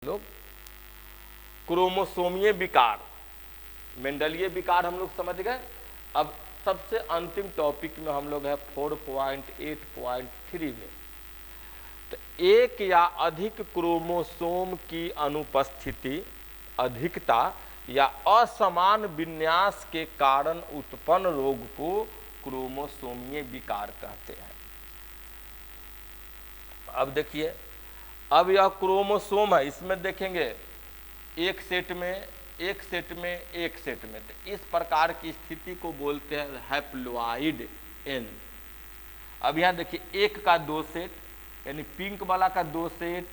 लोग क्रोमोसोमीय विकार, मेंडलीय विकार हम लोग समझ गए। अब सबसे अंतिम टॉपिक में हम लोग है 4.8.3 में। तो एक या अधिक क्रोमोसोम की अनुपस्थिति, अधिकता या असमान विन्यास के कारण उत्पन्न रोग को क्रोमोसोमीय विकार कहते हैं। अब देखिए, अब यह क्रोमोसोम है, इसमें देखेंगे एक सेट में तो इस प्रकार की स्थिति को बोलते हैं हैप्लॉइड एन। अब यहाँ देखिए, एक का दो सेट, यानी पिंक वाला का दो सेट,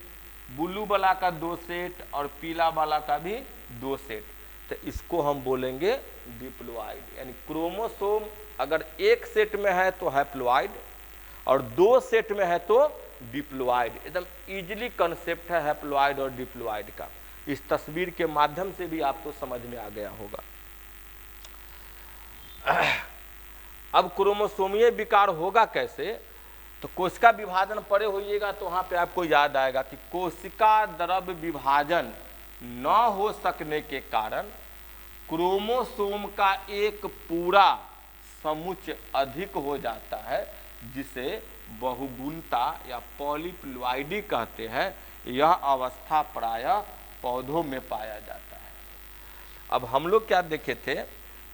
ब्लू वाला का दो सेट और पीला वाला का भी दो सेट, तो इसको हम बोलेंगे डिप्लॉइड। यानी क्रोमोसोम अगर एक सेट में है तो हैप्लॉइड और दो सेट में है तो डिप्लॉइड। एकदम इजीली कंसेप्ट है हैप्लॉइड और डिप्लॉइड का। इस तस्वीर के माध्यम से भी आपको समझ में आ गया होगा। अब क्रोमोसोमीय विकार होगा कैसे, तो कोशिका विभाजन पढ़े होइएगा तो वहां पे आपको याद आएगा कि कोशिका द्रव्य विभाजन न हो सकने के कारण क्रोमोसोम का एक पूरा समुच्चय अधिक हो जाता है, जिसे बहुगुणता या पॉलीप्लॉइडी कहते हैं। यह अवस्था प्रायः पौधों में पाया जाता है। अब हम लोग क्या देखे थे,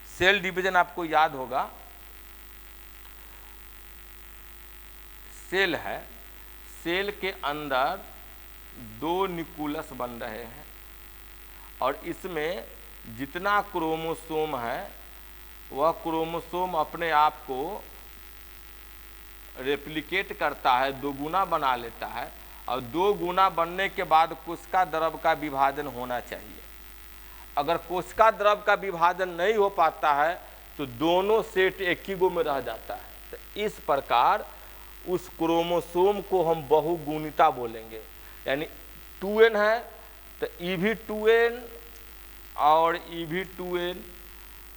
सेल डिवीजन आपको याद होगा। सेल है, सेल के अंदर दो न्यूक्लियस बन रहे हैं और इसमें जितना क्रोमोसोम है वह क्रोमोसोम अपने आप को रेप्लिकेट करता है, दो गुना बना लेता है और दो गुना बनने के बाद कोशिका द्रव का विभाजन होना चाहिए। अगर कोशिका द्रव का विभाजन नहीं हो पाता है तो दोनों सेट एक ही गो में रह जाता है। तो इस प्रकार उस क्रोमोसोम को हम बहुगुणिता बोलेंगे। यानी 2n है तो EV2n और EV2n,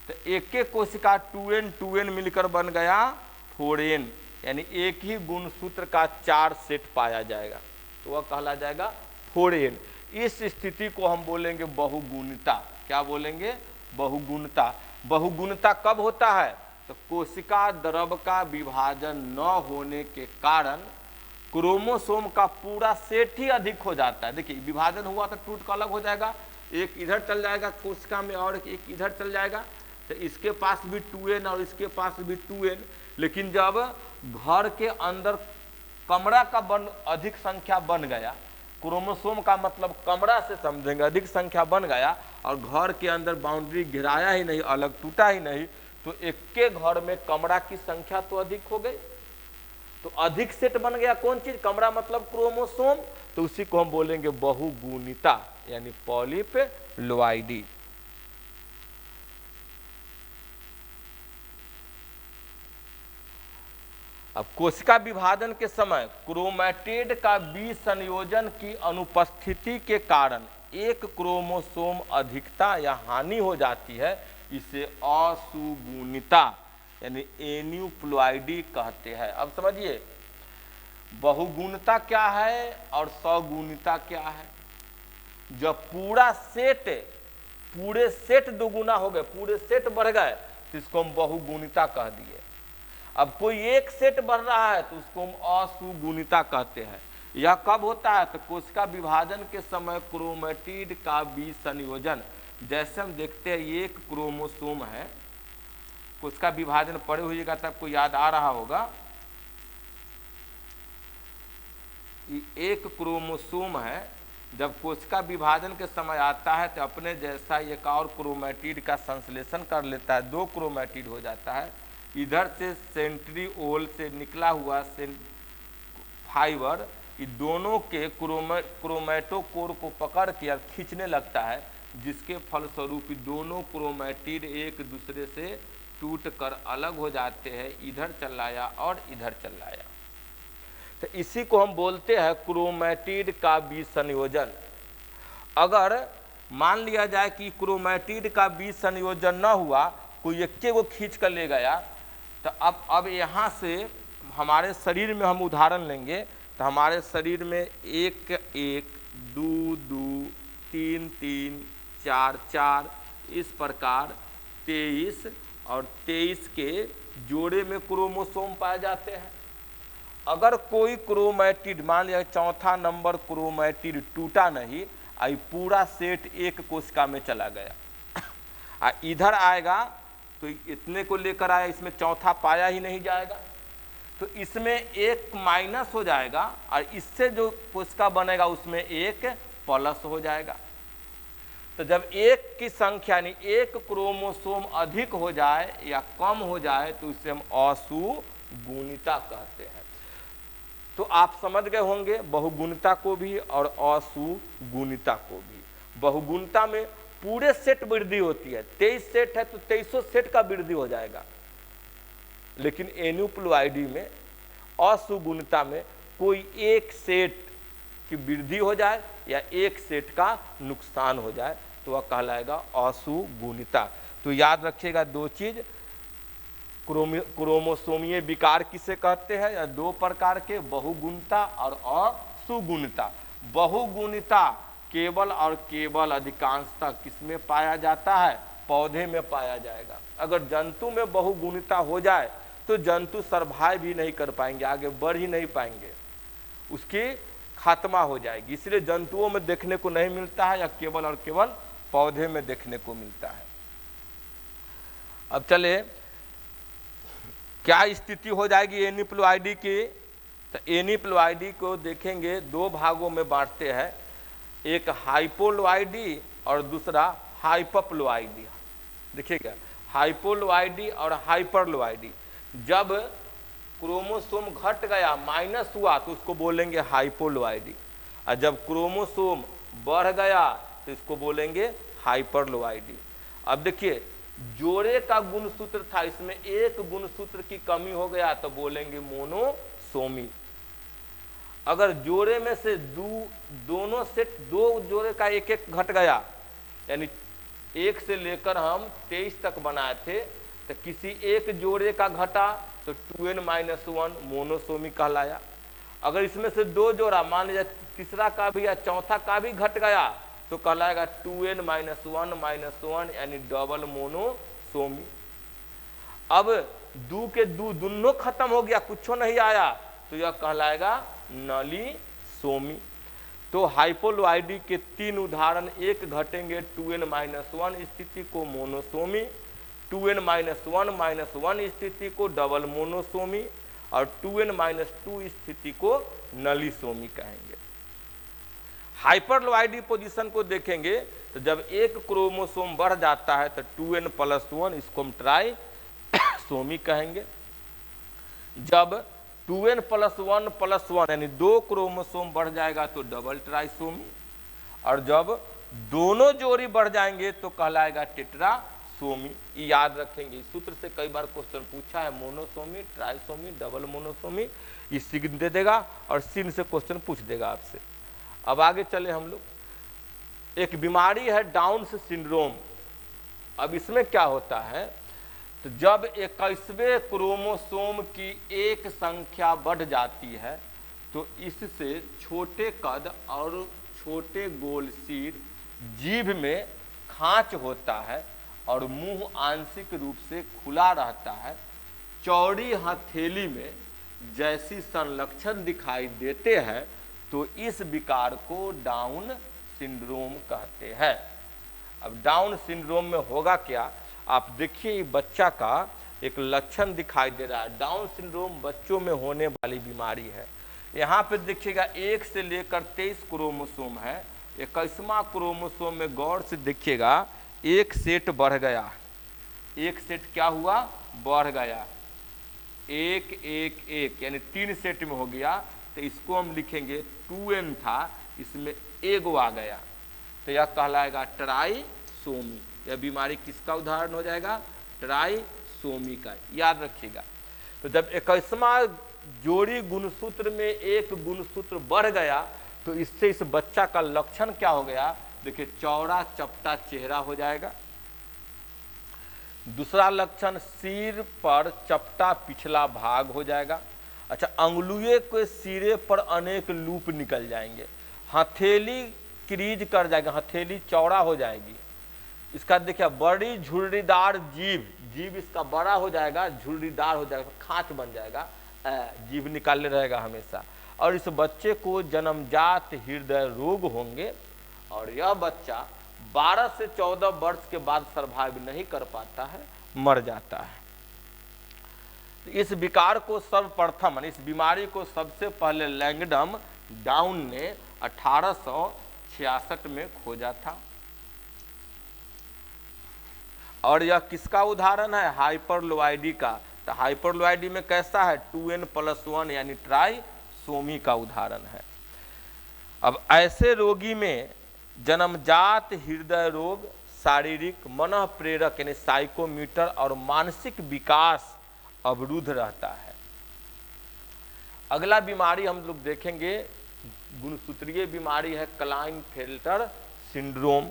तो एक एक कोशिका 2n मिलकर बन गया 4n, यानी एक ही गुणसूत्र का 4 सेट पाया जाएगा, तो वह कहला जाएगा 4n। इस स्थिति को हम बोलेंगे बहुगुणिता। क्या बोलेंगे? बहुगुणिता। बहुगुणिता कब होता है? तो कोशिका द्रव का विभाजन न होने के कारण क्रोमोसोम का पूरा सेट ही अधिक हो जाता है। देखिए, विभाजन हुआ तो टूट कर अलग हो जाएगा, एक इधर चल जाएगा कोशिका में और एक इधर चल जाएगा, तो इसके पास भी 2n और इसके पास भी 2n। लेकिन जब घर के अंदर कमरा का अधिक संख्या बन गया, क्रोमोसोम का मतलब कमरा से समझेंगे, अधिक संख्या बन गया और घर के अंदर बाउंड्री घिराया ही नहीं, अलग टूटा ही नहीं, तो एक के घर में कमरा की संख्या तो अधिक हो गई, तो अधिक सेट बन गया। कौन चीज? कमरा मतलब क्रोमोसोम। तो उसी को हम बोलेंगे बहुगुणिता, यानी पॉलीप्लॉइडी। अब कोशिका विभाजन के समय क्रोमैटिड का विसंयोजन की अनुपस्थिति के कारण एक क्रोमोसोम अधिकता या हानि हो जाती है, इसे असुगुणिता यानी एन्यूप्लॉइडी कहते हैं। अब समझिए, बहुगुणिता क्या है और सगुणिता क्या है। जब पूरे सेट दोगुना हो गए, पूरे सेट बढ़ गए, तो इसको हम बहुगुणिता कह दिए। अब कोई एक सेट बढ़ रहा है तो उसको हम असुगुणिता कहते हैं। यह कब होता है? तो कोशिका विभाजन के समय क्रोमैटिड का विसंयोजन। जैसे हम देखते हैं, एक क्रोमोसोम है, कोशिका विभाजन पढ़े हुएगा तो आपको याद आ रहा होगा, एक क्रोमोसोम है, जब कोशिका विभाजन के समय आता है तो अपने जैसा एक और क्रोमैटिड का संश्लेषण कर लेता है, दो क्रोमैटिड हो जाता है। इधर से सेंट्रिओल से निकला हुआ फाइबर ये दोनों के क्रोमैटोकोर को पकड़ के खींचने लगता है, जिसके फलस्वरूप दोनों क्रोमैटिड एक दूसरे से टूट कर अलग हो जाते हैं, इधर चल आया और इधर चल आया। तो इसी को हम बोलते हैं क्रोमैटिड का विसंयोजन। अगर मान लिया जाए कि क्रोमैटिड का विसंयोजन न हुआ, कोई एक को खींच कर ले गया, तो अब यहाँ से हमारे शरीर में हम उदाहरण लेंगे, तो हमारे शरीर में एक 2 2 3 3 4 4, इस प्रकार 23 और 23 के जोड़े में क्रोमोसोम पाए जाते हैं। अगर कोई क्रोमैटिड, मान लिया चौथा नंबर क्रोमैटिड टूटा नहीं, आई पूरा सेट एक कोशिका में चला गया, इधर आएगा तो इतने को लेकर आया, इसमें चौथा पाया ही नहीं जाएगा, तो इसमें एक माइनस हो जाएगा और इससे जो कोशिका बनेगा उसमें एक प्लस हो जाएगा। तो जब एक की संख्या यानी एक क्रोमोसोम अधिक हो जाए या कम हो जाए तो इसे हम असुगुणिता कहते हैं। तो आप समझ गए होंगे बहुगुणिता को भी और असुगुणिता को भी। बहुगुणिता में पूरे सेट वृद्धि होती है, 23 सेट है तो 23 सेट का वृद्धि हो जाएगा, लेकिन एन्यूप्लॉइडी में असुगुणिता में कोई एक सेट की वृद्धि हो जाए या एक सेट का नुकसान हो जाए तो वह कहलाएगा असुगुणिता। तो याद रखिएगा दो चीज, क्रोमोसोमीय विकार किसे कहते हैं, या दो प्रकार के, बहुगुणिता और असुगुणिता। बहुगुणिता केवल और केवल अधिकांशतः किसमें पाया जाता है, पौधे में पाया जाएगा। अगर जंतु में बहुगुणिता हो जाए तो जंतु सर्वाइव भी नहीं कर पाएंगे, आगे बढ़ ही नहीं पाएंगे, उसकी खात्मा हो जाएगी। इसलिए जंतुओं में देखने को नहीं मिलता है या केवल और केवल पौधे में देखने को मिलता है। अब चले क्या स्थिति हो जाएगी एन्यूप्लॉइडी की, तो एन्यूप्लॉइडी को देखेंगे दो भागों में बांटते हैं, एक हाइपोलॉइडी और दूसरा हाइपरप्लॉइडी। देखिएगा हाइपोलॉइडी और हाइपरलॉइडी, जब क्रोमोसोम घट गया माइनस हुआ तो उसको बोलेंगे हाइपोलॉइडी, और जब क्रोमोसोम बढ़ गया तो इसको बोलेंगे हाइपरलॉइडी। अब देखिए जोड़े का गुणसूत्र था, इसमें एक गुणसूत्र की कमी हो गया तो बोलेंगे मोनोसोमी। अगर जोड़े में से दोनों सेट, दो जोड़े का एक एक घट गया, यानी एक से लेकर हम 23 तक बनाए थे, तो किसी एक जोड़े का घटा तो 2n-1 मोनोसोमी कहलाया। अगर इसमें से दो जोड़ा, मान लीजिए तीसरा का भी या चौथा का भी घट गया तो कहलाएगा 2n-1 यानी डबल मोनोसोमी। अब दो के दो दोनों खत्म हो गया, कुछ नहीं आया तो यह कहलाएगा नलीसोमी। तो हाइपोलॉइडी के तीन उदाहरण, एक घटेंगे 2n-1 स्थिति को मोनोसोमी, 2n-1 स्थिति को डबल मोनोसोमी और 2n-2 स्थिति को नलीसोमी कहेंगे। हाइपरलॉइडी पोजीशन को देखेंगे तो जब एक क्रोमोसोम बढ़ जाता है तो 2n+1, इसको हम ट्राइसोमी कहेंगे। जब 2n+1+1 यानी दो क्रोमोसोम बढ़ जाएगा तो डबल ट्राइसोमी, और जब दोनों जोड़ी बढ़ जाएंगे तो कहलाएगा टेट्रासोमी। याद रखेंगे, इस सूत्र से कई बार क्वेश्चन पूछा है, मोनोसोमी, ट्राइसोमी, डबल मोनोसोमी, इस सिग्न दे देगा और सिन से क्वेश्चन पूछ देगा आपसे। अब आगे चले हम लोग, एक बीमारी है डाउन सिंड्रोम। अब इसमें क्या होता है, तो जब 21वें क्रोमोसोम की एक संख्या बढ़ जाती है तो इससे छोटे कद और छोटे गोल सिर, जीभ में खांच होता है और मुंह आंशिक रूप से खुला रहता है, चौड़ी हथेली में जैसी संलक्षण दिखाई देते हैं, तो इस विकार को डाउन सिंड्रोम कहते हैं। अब डाउन सिंड्रोम में होगा क्या, आप देखिए बच्चा का एक लक्षण दिखाई दे रहा है। डाउन सिंड्रोम बच्चों में होने वाली बीमारी है। यहाँ पे देखिएगा 1 से लेकर 23 क्रोमोसोम है, 21वां क्रोमोसोम में गौर से देखिएगा एक सेट बढ़ गया, एक सेट क्या हुआ, बढ़ गया, 1 1 1 यानी 3 सेट में हो गया, तो इसको हम लिखेंगे 2n था, इसमें एगो आ गया, तो यह कहलाएगा ट्राइसोमी। यह बीमारी किसका उदाहरण हो जाएगा, ट्राइसोमी का। याद रखिएगा, तो जब 21वां जोड़ी गुणसूत्र में एक गुणसूत्र बढ़ गया तो इससे इस बच्चा का लक्षण क्या हो गया, देखिए चौड़ा चपटा चेहरा हो जाएगा। दूसरा लक्षण, सिर पर चपटा पिछला भाग हो जाएगा। अच्छा, अंगुलियों के सिरे पर अनेक लूप निकल जाएंगे। हथेली क्रीज कर जाएगा, हथेली चौड़ा हो जाएगी। इसका देखिए बड़ी झुर्रीदार जीभ, जीभ इसका बड़ा हो जाएगा, झुर्रीदार हो जाएगा, खांच बन जाएगा, जीभ निकालने रहेगा हमेशा। और इस बच्चे को जन्मजात हृदय रोग होंगे और यह बच्चा 12 से 14 वर्ष के बाद सर्वाइव नहीं कर पाता है, मर जाता है। इस विकार को सर्वप्रथम, इस बीमारी को सबसे पहले लैंगडम डाउन ने 1866 में खोजा था। और यह किसका उदाहरण है? हाइपरलोआइडी का। तो हाइपरलोआइडी में कैसा है? 2n+1 यानी ट्राइसोमी का उदाहरण है। अब ऐसे रोगी में जन्मजात हृदय रोग, शारीरिक मन प्रेरक यानी साइकोमीटर और मानसिक विकास अवरुद्ध रहता है। अगला बीमारी हम लोग देखेंगे, गुणसूत्रीय बीमारी है क्लाइनफेल्टर सिंड्रोम।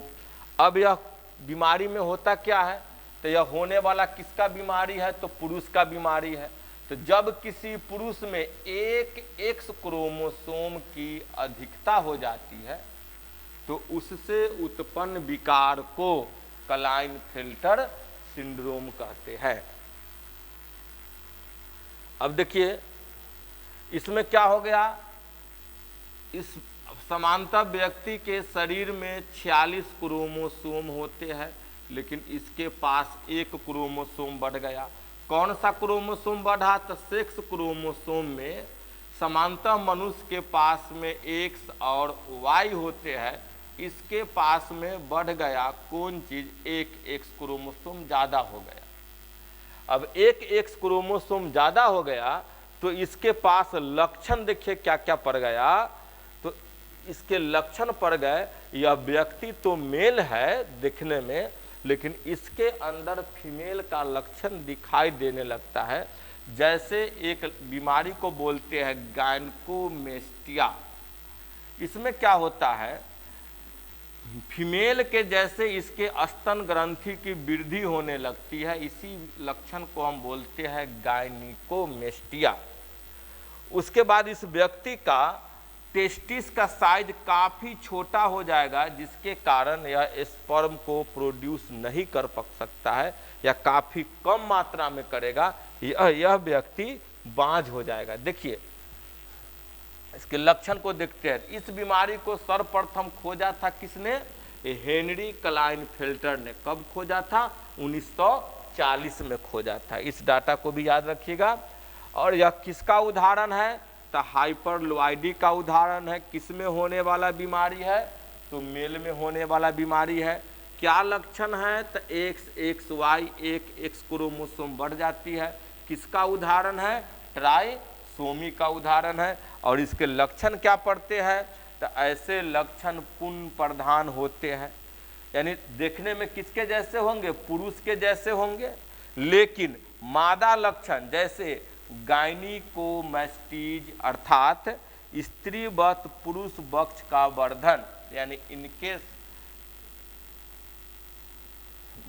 अब यह बीमारी में होता क्या है? तो यह होने वाला किसका बीमारी है? तो पुरुष का बीमारी है। तो जब किसी पुरुष में एक एक्स क्रोमोसोम की अधिकता हो जाती है तो उससे उत्पन्न विकार को क्लाइनफेल्टर सिंड्रोम कहते हैं। अब देखिए इसमें क्या हो गया, इस समानता व्यक्ति के शरीर में 46 क्रोमोसोम होते हैं, लेकिन इसके पास एक क्रोमोसोम बढ़ गया। कौन सा क्रोमोसोम बढ़ा? तो सेक्स क्रोमोसोम में समानता मनुष्य के पास में एक्स और वाई होते हैं, इसके पास में बढ़ गया कौन चीज? एक एक्स क्रोमोसोम ज्यादा हो गया। अब एक एक्स क्रोमोसोम ज्यादा हो गया तो इसके पास लक्षण देखिए क्या क्या पड़ गया। तो इसके लक्षण पड़ गए, यह व्यक्ति तो मेल है दिखने में, लेकिन इसके अंदर फीमेल का लक्षण दिखाई देने लगता है। जैसे एक बीमारी को बोलते हैं गायनेकोमेस्टिया। इसमें क्या होता है, फीमेल के जैसे इसके स्तन ग्रंथि की वृद्धि होने लगती है, इसी लक्षण को हम बोलते हैं गायनेकोमेस्टिया। उसके बाद इस व्यक्ति का टेस्टिस का साइज काफी छोटा हो जाएगा, जिसके कारण यह स्पर्म को प्रोड्यूस नहीं कर सकता है या काफी कम मात्रा में करेगा। यह व्यक्ति बांझ हो जाएगा। देखिए इसके लक्षण को देखते हैं। इस बीमारी को सर्वप्रथम खोजा था किसने? हेनरी क्लाइनफेल्टर ने। कब खोजा था? 1940 में खोजा था। इस डाटा को भी याद रखिएगा। और यह किसका उदाहरण है? तो हाइपरलोआइडी का उदाहरण है। किसमें होने वाला बीमारी है? तो मेल में होने वाला बीमारी है। क्या लक्षण है? तो एक्स वाई एक एक्स क्रोमोसोम बढ़ जाती है। किसका उदाहरण है? ट्राइसोमी का उदाहरण है। और इसके लक्षण क्या पड़ते हैं? तो ऐसे लक्षण पुंज प्रधान होते हैं, यानी देखने में किसके जैसे होंगे? पुरुष के जैसे होंगे, लेकिन मादा लक्षण जैसे गायनेकोमेस्टीज अर्थात स्त्रीवत पुरुष वक्ष का वर्धन, यानी इनके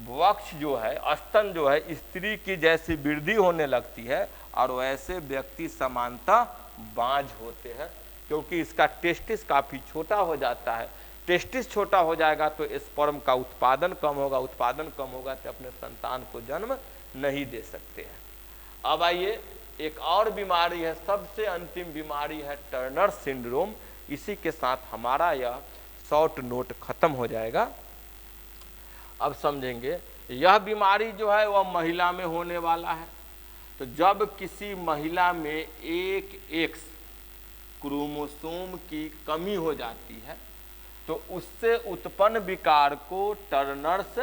वक्ष जो है, स्तन जो है, स्त्री की जैसी वृद्धि होने लगती है और वैसे व्यक्ति समानता बांझ होते हैं, क्योंकि इसका टेस्टिस काफी छोटा हो जाता है। टेस्टिस छोटा हो जाएगा तो स्पर्म का उत्पादन कम होगा, उत्पादन कम होगा तो अपने संतान को जन्म नहीं दे सकते हैं। अब आइए एक और बीमारी है, सबसे अंतिम बीमारी है टर्नर सिंड्रोम। इसी के साथ हमारा यह शॉर्ट नोट खत्म हो जाएगा। अब समझेंगे यह बीमारी जो है वह महिला में होने वाला है। तो जब किसी महिला में एक एक्स क्रोमोसोम की कमी हो जाती है तो उससे उत्पन्न विकार को टर्नर्स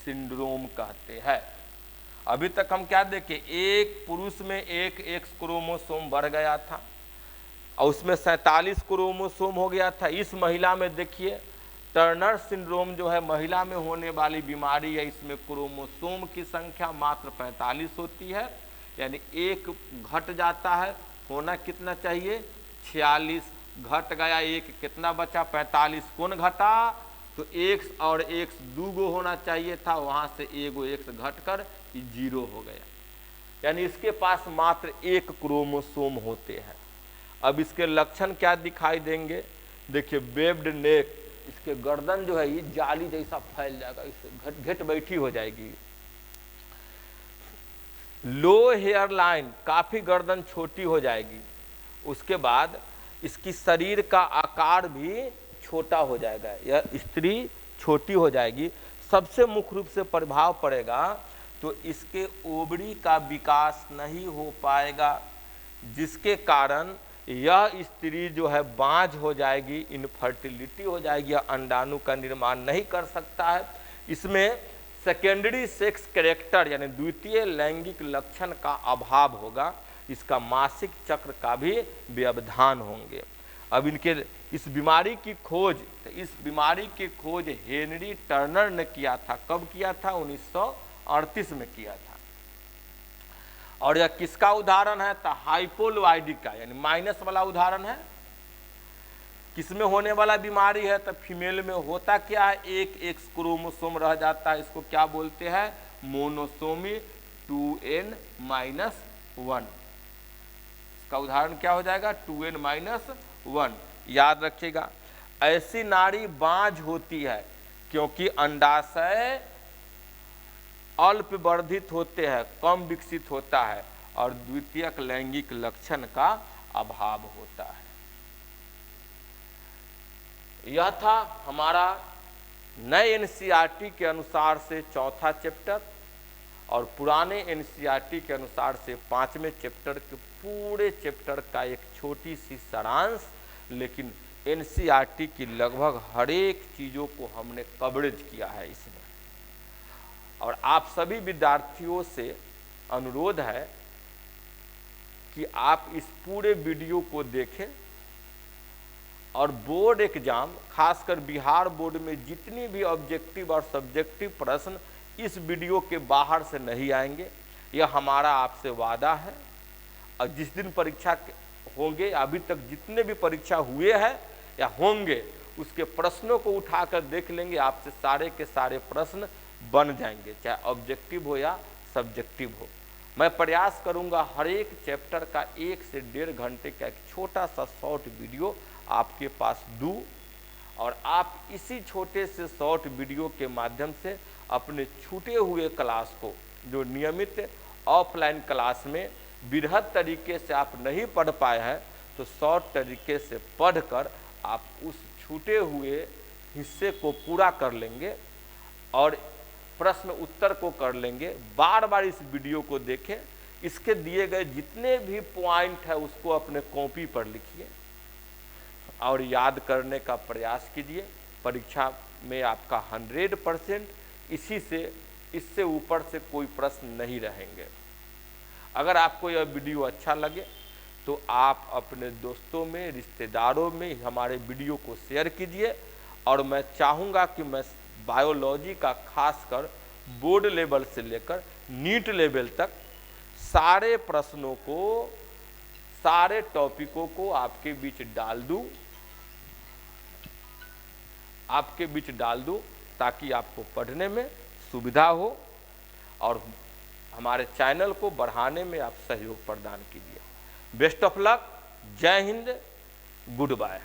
सिंड्रोम कहते हैं। अभी तक हम क्या देखे? एक पुरुष में एक एक्स क्रोमोसोम बढ़ गया था और उसमें 47 क्रोमोसोम हो गया था। इस महिला में देखिए टर्नर सिंड्रोम जो है महिला में होने वाली बीमारी है। इसमें क्रोमोसोम की संख्या मात्र 45 होती है, यानी एक घट जाता है। होना कितना चाहिए? 46 घट गया, एक कितना बचा? 45। कौन घटा? तो एक्स और एक्स दूगो होना चाहिए था, वहां से एगो एक्स घटकर 0 हो गया, यानी इसके पास मात्र एक क्रोमोसोम होते हैं। अब इसके लक्षण क्या दिखाई देंगे? देखिए वेब्ड नेक, इसके गर्दन जो है ये जाली जैसा फैल जाएगा, इससे घेट बैठी हो जाएगी। लो हेयर लाइन, काफी गर्दन छोटी हो जाएगी। उसके बाद इसकी शरीर का आकार भी छोटा हो जाएगा, यह स्त्री छोटी हो जाएगी। सबसे मुख्य रूप से प्रभाव पड़ेगा तो इसके ओवरी का विकास नहीं हो पाएगा, जिसके कारण यह स्त्री जो है बांझ हो जाएगी, इनफर्टिलिटी हो जाएगी, अंडाणु का निर्माण नहीं कर सकता है। इसमें सेकेंडरी सेक्स कैरेक्टर यानी द्वितीय लैंगिक लक्षण का अभाव होगा। इसका मासिक चक्र का भी व्यवधान होंगे। अब इनके इस बीमारी की खोज, इस बीमारी की खोज हेनरी टर्नर ने किया था। कब किया था? 1938 में किया था। और यह किसका उदाहरण है? तो हाइपोलोआइडिक का, यानी माइनस वाला उदाहरण है। किसमें होने वाला बीमारी है? तो फीमेल में होता क्या है, एक एक्स क्रोमोसोम रह जाता है, इसको क्या बोलते हैं? Monosomy 2n-1। इसका उदाहरण क्या हो जाएगा? 2n-1। याद रखिएगा, ऐसी नारी बांझ होती है क्योंकि अंडाशय अल्प वर्धित होते हैं, कम विकसित होता है और द्वितीयक लैंगिक लक्षण का अभाव होता है। यह था हमारा नए एनसीईआरटी के अनुसार से चौथा चैप्टर और पुराने एनसीईआरटी के अनुसार से पांचवें चैप्टर के पूरे चैप्टर का एक छोटी सी सारांश। लेकिन एनसीईआरटी की लगभग हर एक चीज़ों को हमने कवरेज किया है इसमें। और आप सभी विद्यार्थियों से अनुरोध है कि आप इस पूरे वीडियो को देखें और बोर्ड एग्जाम, खासकर बिहार बोर्ड में जितनी भी ऑब्जेक्टिव और सब्जेक्टिव प्रश्न इस वीडियो के बाहर से नहीं आएंगे, यह हमारा आपसे वादा है। और जिस दिन परीक्षा होंगे, अभी तक जितने भी परीक्षा हुए हैं या होंगे, उसके प्रश्नों को उठाकर देख लेंगे, आपसे सारे के सारे प्रश्न बन जाएंगे, चाहे ऑब्जेक्टिव हो या सब्जेक्टिव हो। मैं प्रयास करूंगा हर एक चैप्टर का 1 से 1.5 घंटे का एक छोटा सा शॉर्ट वीडियो आपके पास दूं और आप इसी छोटे से शॉर्ट वीडियो के माध्यम से अपने छूटे हुए क्लास को, जो नियमित ऑफलाइन क्लास में बृहद तरीके से आप नहीं पढ़ पाए हैं, तो शॉर्ट तरीके से पढ़कर आप उस छूटे हुए हिस्से को पूरा कर लेंगे और प्रश्न उत्तर को कर लेंगे। बार बार इस वीडियो को देखें, इसके दिए गए जितने भी पॉइंट है उसको अपने कॉपी पर लिखिए और याद करने का प्रयास कीजिए। परीक्षा में आपका 100% इससे ऊपर से कोई प्रश्न नहीं रहेंगे। अगर आपको यह वीडियो अच्छा लगे तो आप अपने दोस्तों में, रिश्तेदारों में हमारे वीडियो को शेयर कीजिए। और मैं चाहूँगा कि मैं बायोलॉजी का खासकर बोर्ड लेवल से लेकर नीट लेवल तक सारे प्रश्नों को, सारे टॉपिकों को आपके बीच डाल दूं ताकि आपको पढ़ने में सुविधा हो और हमारे चैनल को बढ़ाने में आप सहयोग प्रदान कीजिए। Best of luck. जय हिंद। Good bye.